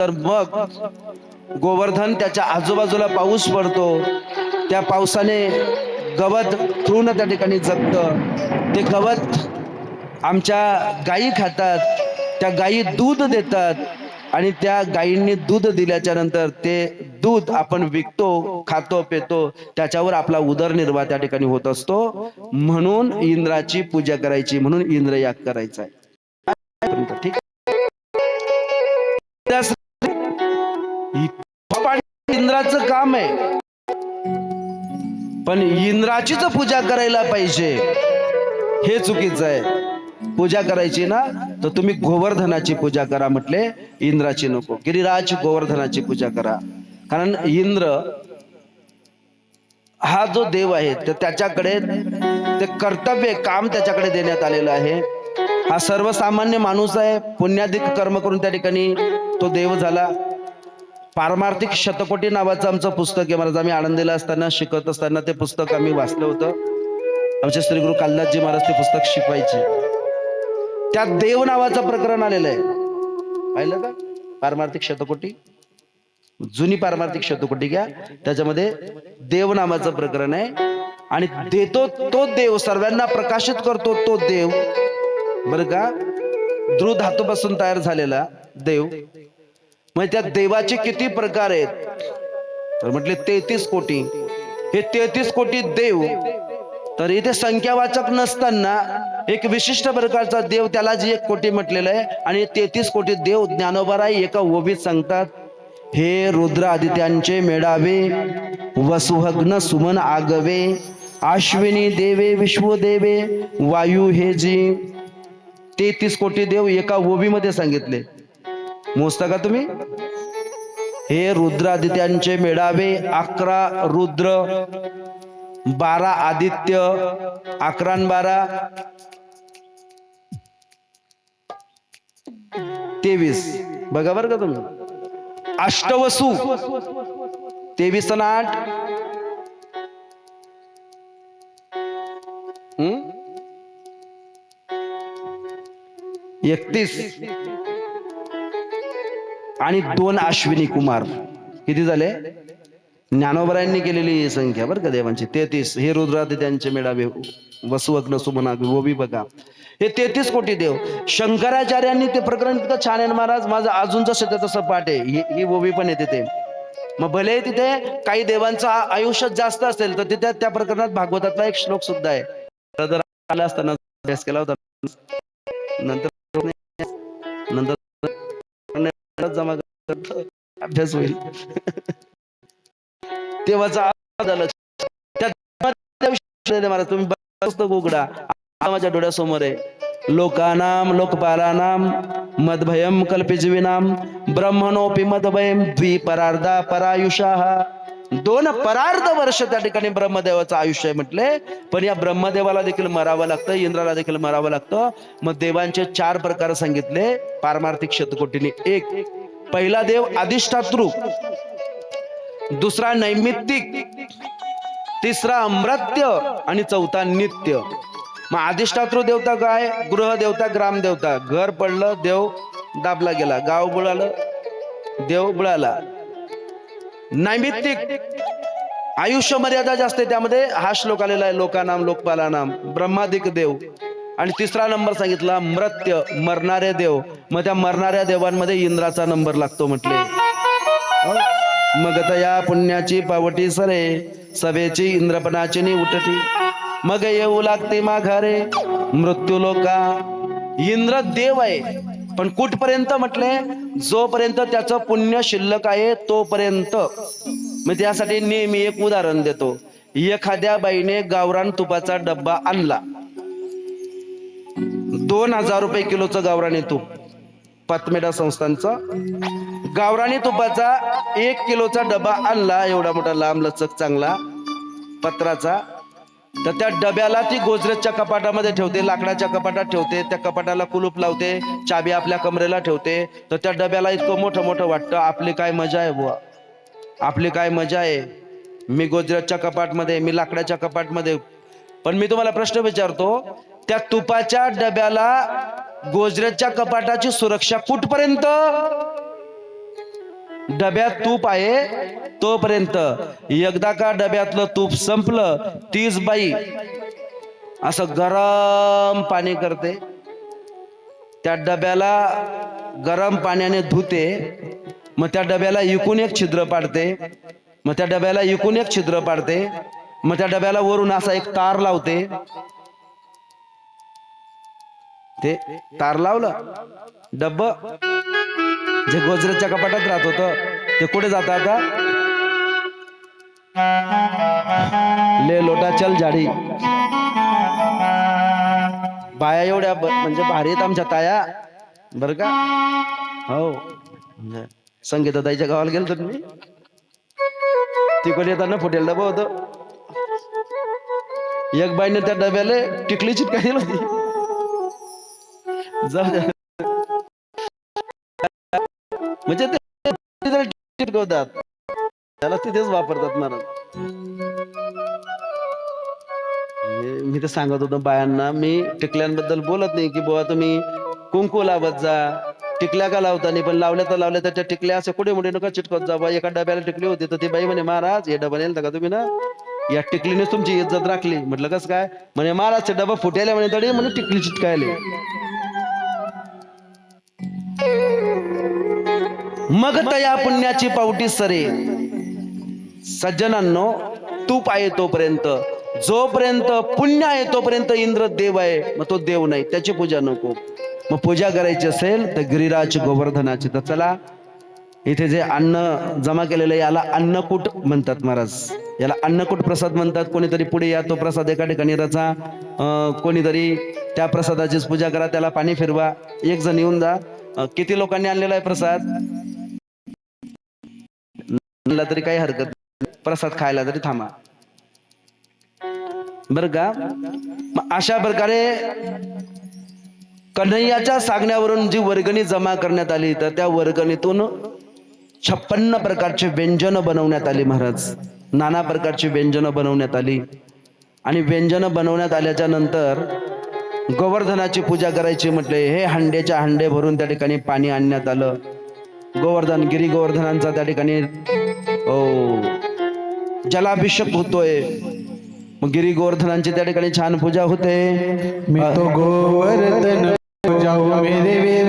तर मग गोवर्धन त्याच्या आजूबाजूला पाऊस पडतो, त्या पावसाने गवत पूर्ण त्या ठिकाणी जगतं. ते गवत आमच्या गायी खातात, त्या गायी दूध देतात आणि त्या गायींनी दूध दिल्याच्या नंतर ते दूध आपण विकतो, खातो, पितो, त्याच्यावर आपला उदरनिर्वाह त्या ठिकाणी होत असतो. म्हणून इंद्राची पूजा करायची, म्हणून इंद्रयाग करायचा आहे. ठीक आहे, इंद्राचं काम आहे, पण इंद्राचीच पूजा करायला पाहिजे हे चुकीचं आहे. पूजा करायची ना तर तुम्ही गोवर्धनाची पूजा करा म्हटले, इंद्राची नको. गिरिराज गोवर्धनाची पूजा करा. कारण इंद्र हा जो देव आहे तर त्याच्याकडे ते कर्तव्य काम त्याच्याकडे देण्यात आलेलं आहे. हा सर्वसामान्य माणूस आहे, पुण्याधिक कर्म करून त्या ठिकाणी तो देव झाला. पारमार्थिक शतकोटी नावाचं आमचं पुस्तक आहे महाराज. आम्ही आळंदीला असताना शिकत असताना ते पुस्तक आम्ही वाचलं होतं. आमचे श्री गुरु कालिदासजी महाराज ते पुस्तक शिकवायचे. त्यात देव नावाचं प्रकरण आलेलं आहे, पाहिलं का? पारमार्थिक शतकोटी, जुनी पारमार्थिक शतकोटी घ्या, त्याच्यामध्ये देव नावाचं प्रकरण आहे. आणि देतो तो देव, सर्वांना प्रकाशित करतो तो देव, बरं का? ध्रुव धातूपासून तयार झालेला देव. मग त्या देवाचे किती प्रकार आहेत तर म्हटले 33 कोटी. हे 33 कोटी देव, तर इथे संख्यावाचक नसताना एक विशिष्ट प्रकारचा देव, त्याला जी 1 कोटी म्हटलेलं आहे. आणि 33 कोटी देव ज्ञानोबाराय एका ओवीत सांगतात, हे रुद्र आदित्यांचे मेळावे, वसुहग्न सुमन आगवे, अश्विनी देवे विश्वदेवे, वायू हे जी. 33 कोटी देव एका ओवीमध्ये सांगितले. मोजता का तुम्ही? हे रुद्र आदित्यांचे मेळावे, 11 रुद्र, 12 आदित्य, 11 आणि 12 23. बघा बरं का तुम्ही. अष्टवसु 23 आणि 8 31 आणि 2 अश्विनी कुमार. किती झाले? ज्ञानोबरायांनी केलेली संख्या बरं का देवांची 33. हे रुद्रादित्यांचे मेळावे, वसुअग्न सुमनाग, ओवी बघा. हे 33 कोटी देव. शंकराचार्यांनी ते प्रकरण इतकं छान आहे महाराज, माझं अजून जसं तसं पाठ आहे. ही ओवी पण येते ते. मग भले तिथे काही देवांचं आयुष्य जास्त असेल तर तिथे त्या प्रकरणात भागवतातला एक श्लोक सुद्धा आहे. जर आला असताना अभ्यास केला होता, नंतर जमा अभ्यास होईल तेव्हाचा झालं. तुम्ही पुस्तक उघडा, माझ्या डोळ्यासमोर आहे. लोकानाम लोकपालानाम मदभयम कल्पिजविनाम ब्रह्मणोपि मदभयम द्विपरार्धा परायुषाः. 2 परार्ध वर्ष त्या ठिकाणी ब्रह्मदेवाचं आयुष्य आहे म्हटले. पण या ब्रह्मदेवाला देखील मरावं लागतं, इंद्राला देखील मरावं लागतं. मग देवांचे 4 प्रकार सांगितले पारमार्थिक शतकोटीने. एक, पहिला देव अधिष्ठातृ, दुसरा नैमित्तिक, तिसरा अमृत्य आणि चौथा नित्य. मग अधिष्ठातृ देवता काय? गृह देवता, ग्राम देवता. घर पडलं देव दाबला गेला, गाव बुडालं देव बुडाला. नैमित्तिक आयुष्य मर्यादा जास्त आहे, त्यामध्ये हा श्लोक आलेला आहे, लोकानाम लोकपालानाम, ब्रह्मादिक देव. आणि तिसरा नंबर सांगितला मृत्य, मरणारे देव. मग त्या मरणाऱ्या देवांमध्ये इंद्राचा नंबर लागतो म्हटले. मग तया पुण्याची पावटी सरे, सभेची इंद्रपणाची नि उठती, मग येऊ लागते माघारे मृत्यू लोका. इंद्र देव आहे, पण कुठपर्यंत म्हटले? जोपर्यंत त्याचं पुण्य शिल्लक आहे तोपर्यंत. मग त्यासाठी नेहमी एक उदाहरण देतो. एखाद्या बाईने गावरान तुपाचा डब्बा आणला, 2000 रुपये किलोचं गावरानी तूप, पातमेडा संस्थांचा गावरानी तुपाचा 1 किलोचा डबा आणला, एवढा मोठा लांब लचक चांगला पत्राचा. तर त्या डब्याला ती गोदरेजच्या कपाटामध्ये ठेवते, लाकडाच्या कपाटात ठेवते, त्या कपाटाला कुलूप लावते, चाबी आपल्या कमरेला ठेवते. तर त्या डब्याला इतकं मोठं मोठं वाटतं, आपली काय मजा आहे बुवा, आपली काय मजा आहे. मी गोदरेजच्या कपाटमध्ये, मी लाकडाच्या कपाटमध्ये. पण मी तुम्हाला प्रश्न विचारतो, त्या तुपाच्या डब्याला गोदरेजच्या कपाटाची सुरक्षा कुठपर्यंत? डब्यात तूप आहे तोपर्यंत. एकदा का डब्यातलं तूप संपलं, तीच बाई असं गरम पाणी करते, त्या डब्याला गरम पाण्याने धुते, मग त्या डब्याला इकून एक छिद्र पाडते, मग त्या डब्याला इकून एक छिद्र पाडते, मग त्या डब्याला वरून असा एक तार लावते. ते तार लावलं, डब्ब जे गोजरेच्या कपाटात राहत होतं ते कुठे जात आता? ले लोटा चल जाडी. बाया एवढ्या म्हणजे भारी आहेत आमच्या ताया बर का. हो, संगीताताईच्या गावाला गेलो तर मी, तिकडे येताना फुटेल डबा होतं. एक बाईने त्या डब्याला टिकली चिटकायला होती. म्हणजे ते टिकवतात, त्याला तिथेच वापरतात महाराज. मी तर सांगत होतो बायांना, मी टिकल्यांबद्दल बोलत नाही की बुवा तुम्ही कुंकू लावत जा, टिकल्या का लावता नाही, पण लावल्या तर लावल्या तर त्या टिकल्या असे कुठे मोठे नका चिटकत जा. एका डब्याला टिकली होती तर ती बाई म्हणे, महाराज हे डबा नेलता का तुम्ही ना, या टिकलीनेच तुमची इज्जत राखली. म्हटलं कसं काय? म्हणे महाराज ते डबा फुटायला म्हणे तरी म्हणे टिकली चिटकायले. मग तया पुण्याची पावटी सरे. सज्जनांनो, तूप आहे तोपर्यंत, जोपर्यंत पुण्य आहे तोपर्यंत इंद्र देव आहे, मग तो देव नाही, त्याची पूजा नको. मग पूजा करायची असेल तर गिरिराज गोवर्धनाची. तर चला, इथे जे अन्न जमा केलेलं याला अन्नकूट म्हणतात महाराज, याला अन्नकूट प्रसाद म्हणतात. कोणीतरी पुढे या, तो प्रसाद एका ठिकाणी रचा, कोणीतरी त्या प्रसादाचीच पूजा करा, त्याला पाणी फिरवा. एक जण येऊन जा, किती लोकांनी आणलेला आहे प्रसाद? तरी काही हरकत नाही, प्रसाद खायला तरी थांबा बर का. मग अशा प्रकारे कन्हैयाच्या सांगण्यावरून जी वर्गणी जमा करण्यात आली, तर त्या वर्गणीतून 56 प्रकारचे व्यंजन बनवण्यात आली महाराज. नाना प्रकारची व्यंजन बनवण्यात आली. आणि व्यंजन बनवण्यात आल्याच्या नंतर गोवर्धनाची पूजा करायची म्हटले, हे हंड्याच्या हंडे भरून त्या ठिकाणी पाणी आणण्यात आलं. गोवर्धन, गिरी गोवर्धनांचा त्या ठिकाणी जलाभिषेक होतोय. मग गिरी गोवर्धनांची त्या ठिकाणी छान पूजा होते. मी तो गोवर्धन जाऊ मेरे वीर,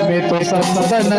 मैं तो संतन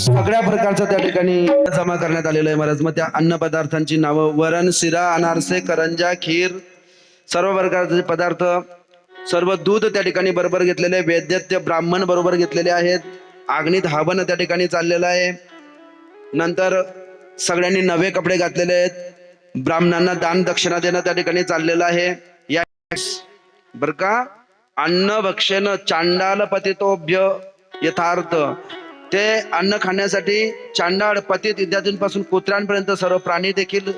सगळ्या प्रकारचं त्या ठिकाणी जमा करण्यात आलेलं आहे महाराज. मग त्या अन्न पदार्थांची नावं वरण, शिरा, अनारसे, करंजा, खीर, सर्व प्रकारचे पदार्थ, सर्व दूध त्या ठिकाणी बरोबर घेतलेले आहे. वैद्यत्य ब्राह्मण बरोबर घेतलेले आहेत. आग्नीत हवन त्या ठिकाणी चाललेलं आहे. नंतर सगळ्यांनी नवे कपडे घातलेले आहेत. ब्राह्मणांना दान दक्षिणा देणं त्या ठिकाणी चाललेलं आहे. या बर का, अन्न भक्षण चांडाल पतितोभ्य यथार्थ. ते अन्न खाण्यासाठी चांडाळ, पतित इत्यादींपासून कुत्र्यांपर्यंत सर्व प्राणी देखील